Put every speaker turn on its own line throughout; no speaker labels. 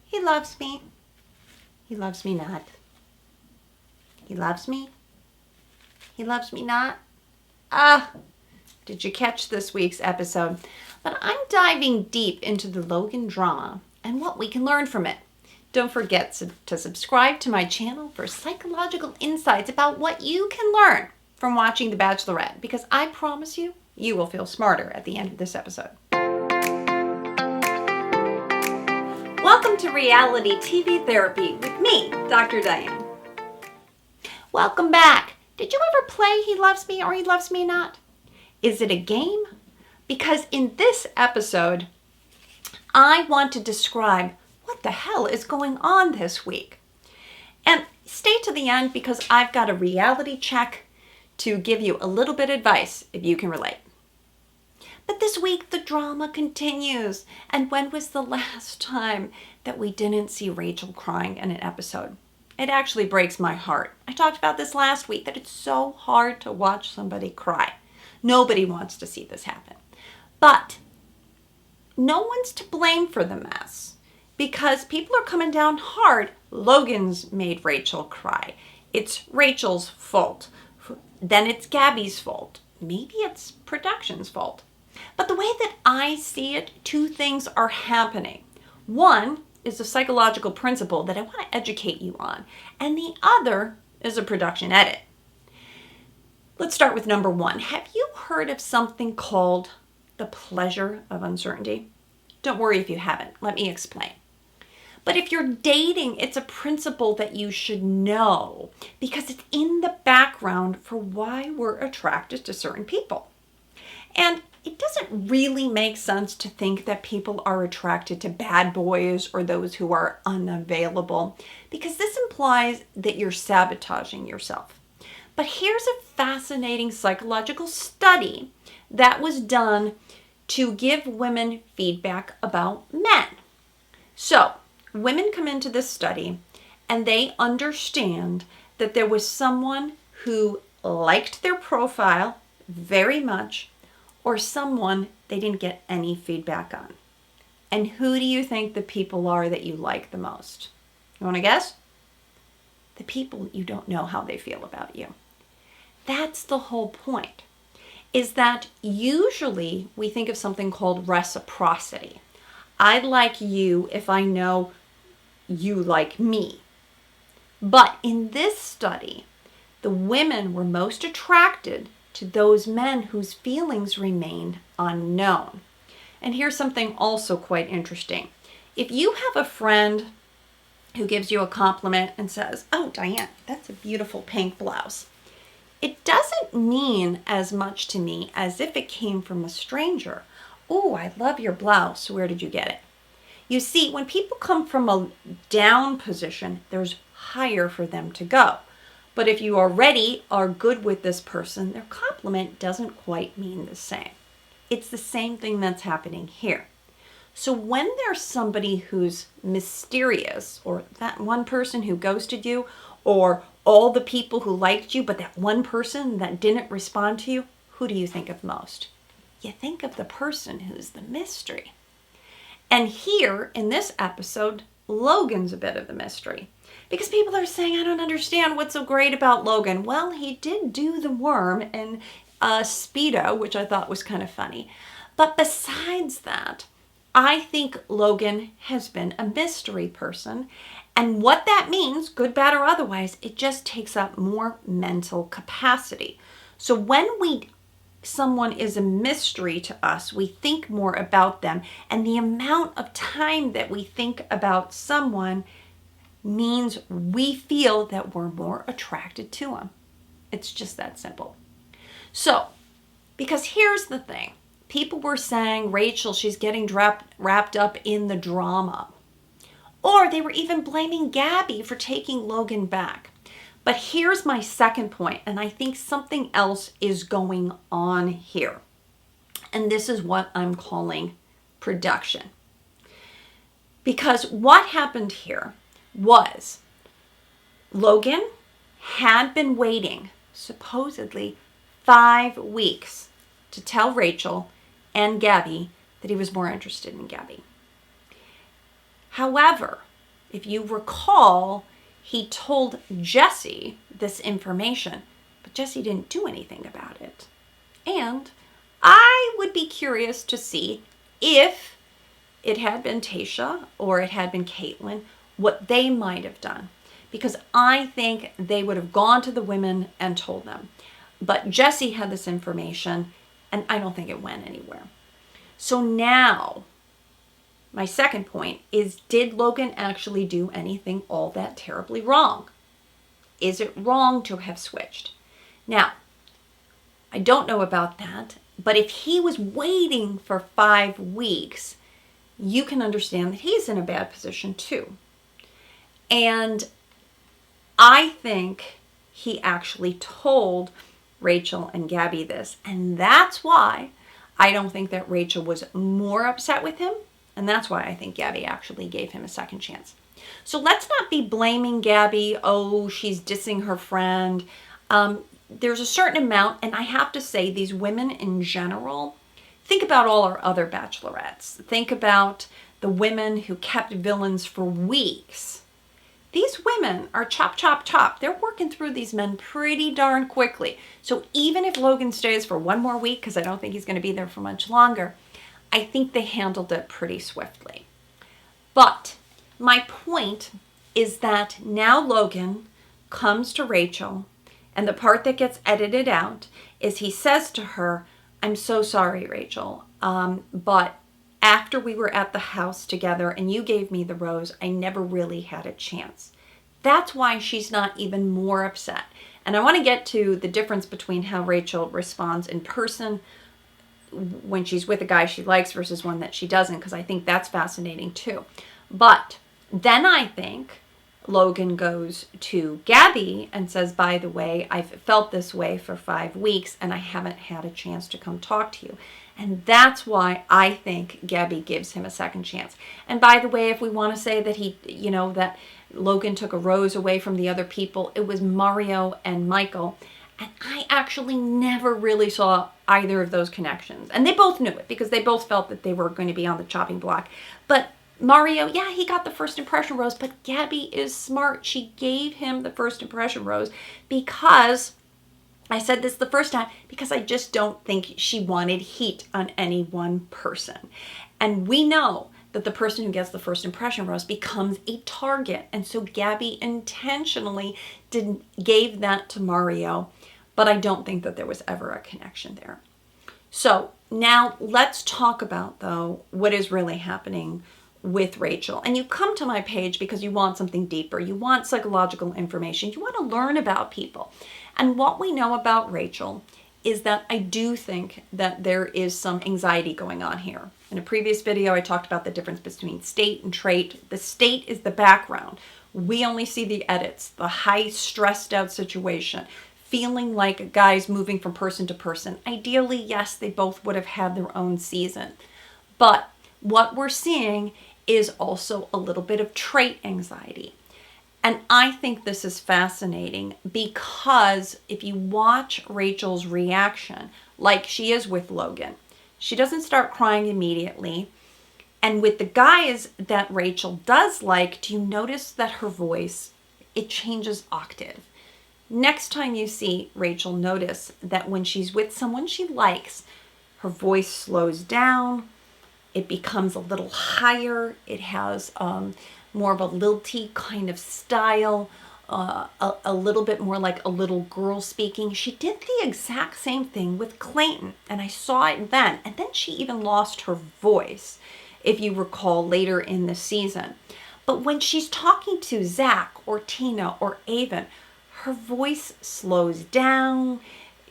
He loves me. He loves me not. He loves me. He loves me not. Did you catch this week's episode? But I'm diving deep into the Logan drama and what we can learn from it. Don't forget to subscribe to my channel for psychological insights about what you can learn from watching The Bachelorette, because I promise you, you will feel smarter at the end of this episode. Welcome to Reality TV Therapy with me, Dr. Diane. Welcome back. Did you ever play He Loves Me or He Loves Me Not? Is it a game? Because in this episode, I want to describe what the hell is going on this week. And stay to the end because I've got a reality check to give you a little bit of advice if you can relate. But this week the drama continues. And when was the last time that we didn't see Rachel crying in an episode? It actually breaks my heart. I talked about this last week, that it's so hard to watch somebody cry. Nobody wants to see this happen. But no one's to blame for the mess because people are coming down hard. Logan's made Rachel cry. It's Rachel's fault. Then it's Gabby's fault. Maybe it's production's fault. But the way that I see it, two things are happening. One is a psychological principle that I want to educate you on, and the other is a production edit. Let's start with number one. Have you heard of something called the pleasure of uncertainty? Don't worry if you haven't. Let me explain. But if you're dating, it's a principle that you should know because it's in the background for why we're attracted to certain people. And it doesn't really make sense to think that people are attracted to bad boys or those who are unavailable, because this implies that you're sabotaging yourself. But here's a fascinating psychological study that was done to give women feedback about men. So, women come into this study and they understand that there was someone who liked their profile very much, or someone they didn't get any feedback on. And who do you think the people are that you like the most? You want to guess? The people you don't know how they feel about you. That's the whole point, is that usually we think of something called reciprocity. I like you if I know you like me. But in this study, the women were most attracted to those men whose feelings remained unknown. And here's something also quite interesting. If you have a friend who gives you a compliment and says, "Oh, Diane, that's a beautiful pink blouse," it doesn't mean as much to me as if it came from a stranger. "Oh, I love your blouse. Where did you get it?" You see, when people come from a down position, there's higher for them to go. But if you already are good with this person, their compliment doesn't quite mean the same. It's the same thing that's happening here. So when there's somebody who's mysterious, or that one person who ghosted you, or all the people who liked you, but that one person that didn't respond to you, who do you think of most? You think of the person who's the mystery. And here in this episode, Logan's a bit of the mystery. Because people are saying, "I don't understand what's so great about Logan." Well, he did do the worm in Speedo, which I thought was kind of funny. But besides that, I think Logan has been a mystery person. And what that means, good, bad, or otherwise, it just takes up more mental capacity. So when someone is a mystery to us, we think more about them. And the amount of time that we think about someone means we feel that we're more attracted to them. It's just that simple. So, because here's the thing. People were saying, Rachel, she's getting wrapped up in the drama. Or they were even blaming Gabby for taking Logan back. But here's my second point, and I think something else is going on here. And this is what I'm calling production. Because what happened here was Logan had been waiting supposedly 5 weeks to tell Rachel and Gabby that he was more interested in Gabby. However, if you recall, he told Jesse this information, but Jesse didn't do anything about it. And I would be curious to see if it had been Tayshia or it had been Caitlin, what they might have done. Because I think they would have gone to the women and told them. But Jesse had this information, and I don't think it went anywhere. So now, my second point is, did Logan actually do anything all that terribly wrong? Is it wrong to have switched? Now, I don't know about that, but if he was waiting for 5 weeks, you can understand that he's in a bad position too. And I think he actually told Rachel and Gabby this, and that's why I don't think that Rachel was more upset with him, and that's why I think Gabby actually gave him a second chance. So let's not be blaming Gabby, oh, she's dissing her friend. There's a certain amount, and I have to say, these women in general, think about all our other bachelorettes. Think about the women who kept villains for weeks. These women are chop, chop, chop. They're working through these men pretty darn quickly. So even if Logan stays for 1 more week, because I don't think he's going to be there for much longer, I think they handled it pretty swiftly. But my point is that now Logan comes to Rachel, and the part that gets edited out is he says to her, I'm so sorry, Rachel, but after we were at the house together and you gave me the rose, I never really had a chance. That's why she's not even more upset. And I want to get to the difference between how Rachel responds in person when she's with a guy she likes versus one that she doesn't, because I think that's fascinating too. But then I think Logan goes to Gabby and says, by the way, I've felt this way for 5 weeks and I haven't had a chance to come talk to you. And that's why I think Gabby gives him a second chance. And by the way, if we want to say that that Logan took a rose away from the other people, it was Mario and Michael. And I actually never really saw either of those connections. And they both knew it because they both felt that they were going to be on the chopping block. But Mario, yeah, he got the first impression rose, but Gabby is smart. She gave him the first impression rose because, I said this the first time, because I just don't think she wanted heat on any one person. And we know that the person who gets the first impression rose becomes a target. And so Gabby intentionally gave that to Mario, but I don't think that there was ever a connection there. So now let's talk about, though, what is really happening with Rachel. And you come to my page because you want something deeper. You want psychological information. You want to learn about people. And what we know about Rachel is that I do think that there is some anxiety going on here. In a previous video, I talked about the difference between state and trait. The state is the background. We only see the edits, the high stressed out situation, feeling like a guy's moving from person to person. Ideally, yes, they both would have had their own season. But what we're seeing is also a little bit of trait anxiety. And I think this is fascinating because if you watch Rachel's reaction, like she is with Logan, she doesn't start crying immediately. And with the guys that Rachel does like, do you notice that her voice, it changes octave? Next time you see Rachel, notice that when she's with someone she likes, her voice slows down. It becomes a little higher. It has more of a lilty kind of style, a little bit more like a little girl speaking. She did the exact same thing with Clayton, and I saw it then. And then she even lost her voice, if you recall, later in the season. But when she's talking to Zach or Tina or Avon, her voice slows down.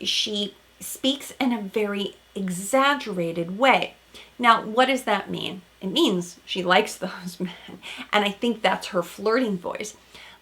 She speaks in a very exaggerated way. Now, what does that mean? It means she likes those men, and I think that's her flirting voice.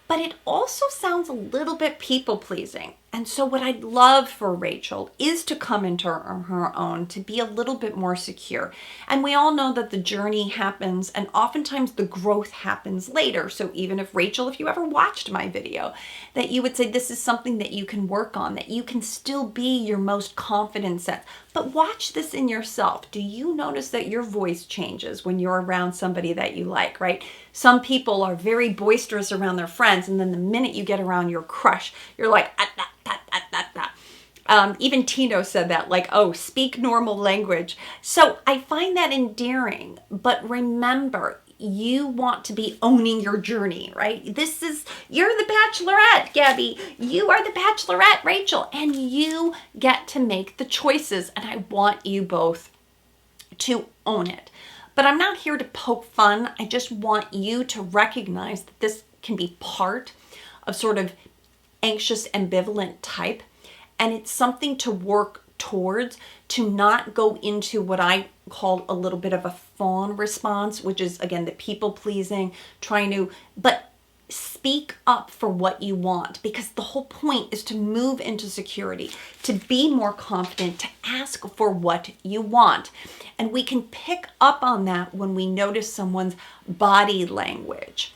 But it also sounds a little bit people-pleasing, And so what I'd love for Rachel is to come into her own, to be a little bit more secure. And we all know that the journey happens and oftentimes the growth happens later. So even if Rachel, if you ever watched my video, that you would say this is something that you can work on, that you can still be your most confident self. But watch this in yourself. Do you notice that your voice changes when you're around somebody that you like, right? Some people are very boisterous around their friends, and then the minute you get around your crush, you're like, ah, ah, ah, ah, ah, ah. Even Tino said that, like, oh, speak normal language. So I find that endearing, but remember, you want to be owning your journey, right? You're the Bachelorette, Gabby. You are the Bachelorette, Rachel, and you get to make the choices. And I want you both to own it. But I'm not here to poke fun. I just want you to recognize that this can be part of sort of anxious, ambivalent type. And it's something to work towards, to not go into what I call a little bit of a fawn response, which is, again, the people pleasing, but speak up for what you want, because the whole point is to move into security, to be more confident, to ask for what you want. And we can pick up on that when we notice someone's body language.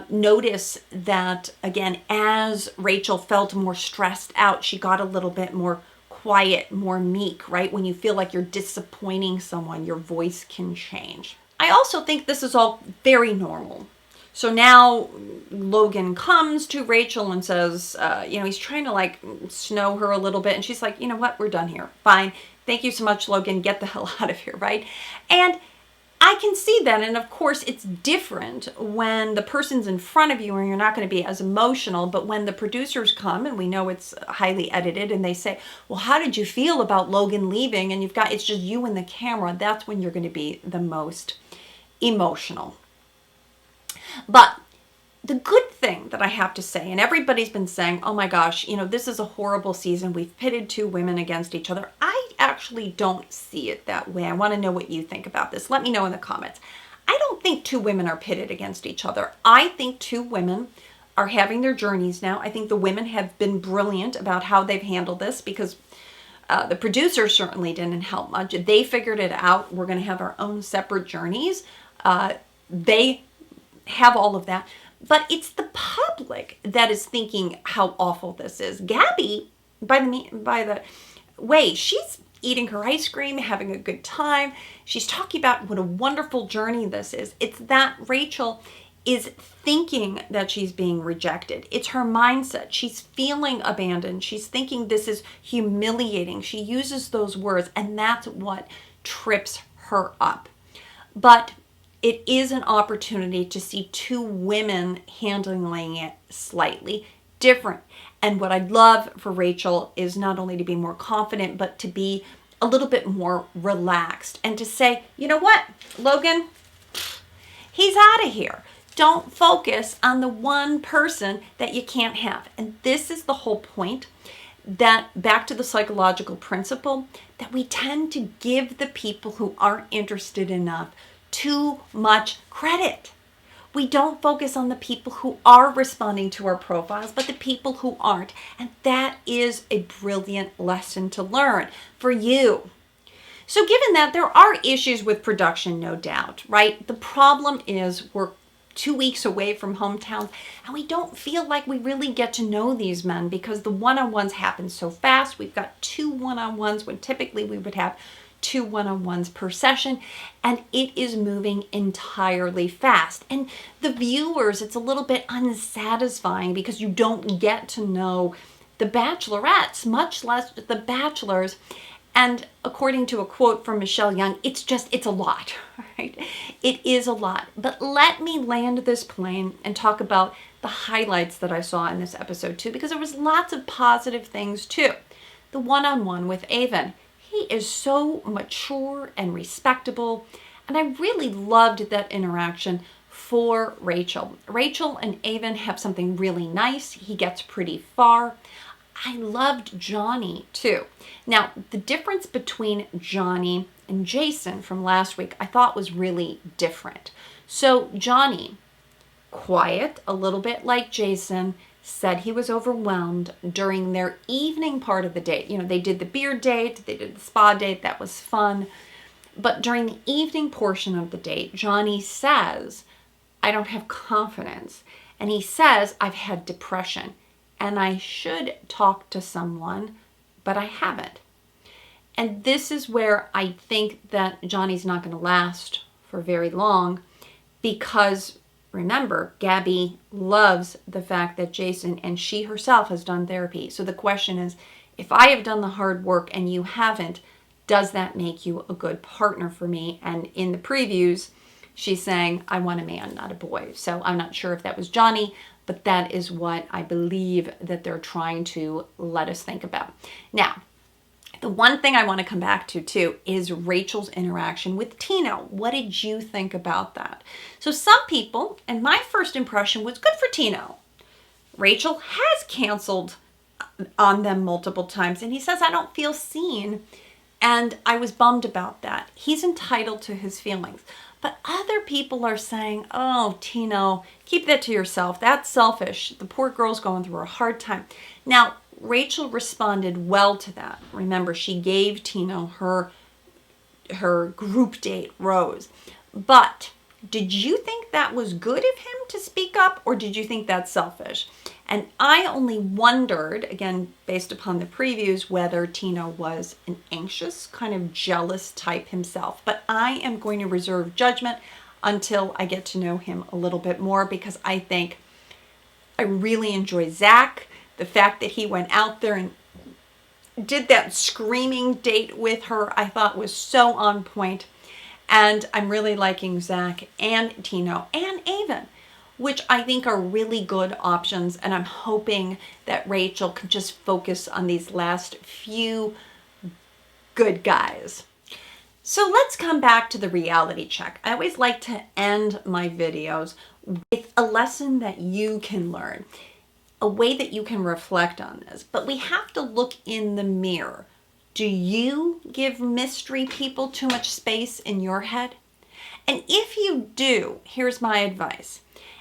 Notice that, again, as Rachel felt more stressed out, she got a little bit more quiet, more meek, right? When you feel like you're disappointing someone, your voice can change. I also think this is all very normal. So now Logan comes to Rachel and says, he's trying to like snow her a little bit. And she's like, you know what? We're done here. Fine. Thank you so much, Logan. Get the hell out of here, right? And I can see that. And of course, it's different when the person's in front of you and you're not going to be as emotional. But when the producers come, and we know it's highly edited, and they say, well, how did you feel about Logan leaving? And it's just you and the camera. That's when you're going to be the most emotional. But the good thing that I have to say, and everybody's been saying, oh my gosh, this is a horrible season. We've pitted two women against each other. I actually don't see it that way. I want to know what you think about this. Let me know in the comments. I don't think two women are pitted against each other. I think two women are having their journeys now. I think the women have been brilliant about how they've handled this, because the producers certainly didn't help much. They figured it out. We're going to have our own separate journeys. They have all of that. But it's the public that is thinking how awful this is. Gabby, by the way, she's eating her ice cream, having a good time. She's talking about what a wonderful journey this is. It's that Rachel is thinking that she's being rejected. It's her mindset. She's feeling abandoned. She's thinking this is humiliating. She uses those words, and that's what trips her up. But it is an opportunity to see two women handling it slightly different. And what I'd love for Rachel is not only to be more confident, but to be a little bit more relaxed and to say, you know what, Logan, he's out of here. Don't focus on the one person that you can't have. And this is the whole point, that back to the psychological principle, that we tend to give the people who aren't interested enough too much credit. We don't focus on the people who are responding to our profiles, but the people who aren't. And that is a brilliant lesson to learn for you. So given that, there are issues with production, no doubt, right? The problem is we're 2 weeks away from hometowns, and we don't feel like we really get to know these men because the one-on-ones happen so fast. We've got 2 one-on-ones when typically we would have 2 one-on-ones per session, and it is moving entirely fast. And the viewers, it's a little bit unsatisfying because you don't get to know the bachelorettes, much less the bachelors. And according to a quote from Michelle Young, it's a lot, right? It is a lot. But let me land this plane and talk about the highlights that I saw in this episode too, because there was lots of positive things too. The one-on-one with Avon. He is so mature and respectable, and I really loved that interaction for Rachel. Rachel and Avon have something really nice. He gets pretty far. I loved Johnny too. Now, the difference between Johnny and Jason from last week I thought was really different. So Johnny, quiet, a little bit like Jason, said he was overwhelmed during their evening part of the date. You know, they did the beer date, they did the spa date, that was fun. But during the evening portion of the date, Johnny says, I don't have confidence. And he says, I've had depression and I should talk to someone, but I haven't. And this is where I think that Johnny's not going to last for very long, because remember, Gabby loves the fact that Jason, and she herself has done therapy. So the question is, if I have done the hard work and you haven't, does that make you a good partner for me? And in the previews, she's saying, I want a man, not a boy. So I'm not sure if that was Johnny, but that is what I believe that they're trying to let us think about. Now, the one thing I want to come back to too is Rachel's interaction with Tino. What did you think about that? So some people, and my first impression was good for Tino. Rachel has canceled on them multiple times, and he says, I don't feel seen. And I was bummed about that. He's entitled to his feelings. But other people are saying, oh, Tino, keep that to yourself. That's selfish. The poor girl's going through a hard time. Now, Rachel responded well to that. Remember, she gave Tino her group date rose. But did you think that was good of him to speak up, or did you think that's selfish? And I only wondered, again, based upon the previews, whether Tino was an anxious, kind of jealous type himself. But I am going to reserve judgment until I get to know him a little bit more, because I think I really enjoy Zach. The fact that he went out there and did that screaming date with her, I thought was so on point. And I'm really liking Zach and Tino and Avon, which I think are really good options. And I'm hoping that Rachel can just focus on these last few good guys. So let's come back to the reality check. I always like to end my videos with a lesson that you can learn, a way that you can reflect on this. But we have to look in the mirror. Do you give mystery people too much space in your head? And if you do, here's my advice.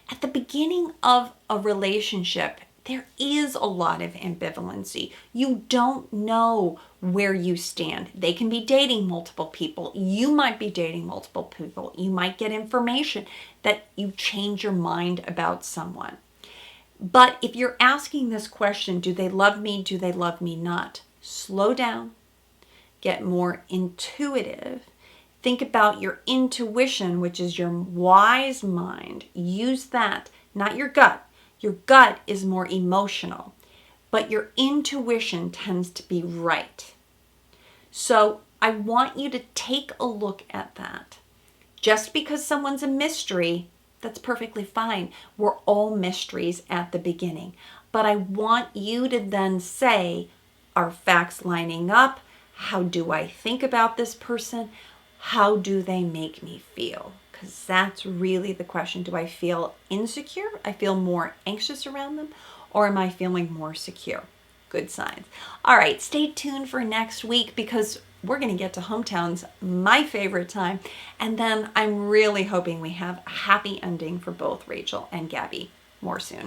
At the beginning of a relationship, there is a lot of ambivalency. You don't know where you stand. They can be dating multiple people. You might be dating multiple people. You might get information that you change your mind about someone. But if you're asking this question, do they love me? Do they love me not? Slow down. Get more intuitive. Think about your intuition, which is your wise mind. Use that, not your gut. Your gut is more emotional, but your intuition tends to be right. So I want you to take a look at that. Just because someone's a mystery, that's perfectly fine. We're all mysteries at the beginning. But I want you to then say, are facts lining up? How do I think about this person? How do they make me feel? Because that's really the question. Do I feel insecure? I feel more anxious around them? Or am I feeling more secure? Good signs. All right, stay tuned for next week, because we're going to get to hometowns, my favorite time. And then I'm really hoping we have a happy ending for both Rachel and Gabby more soon.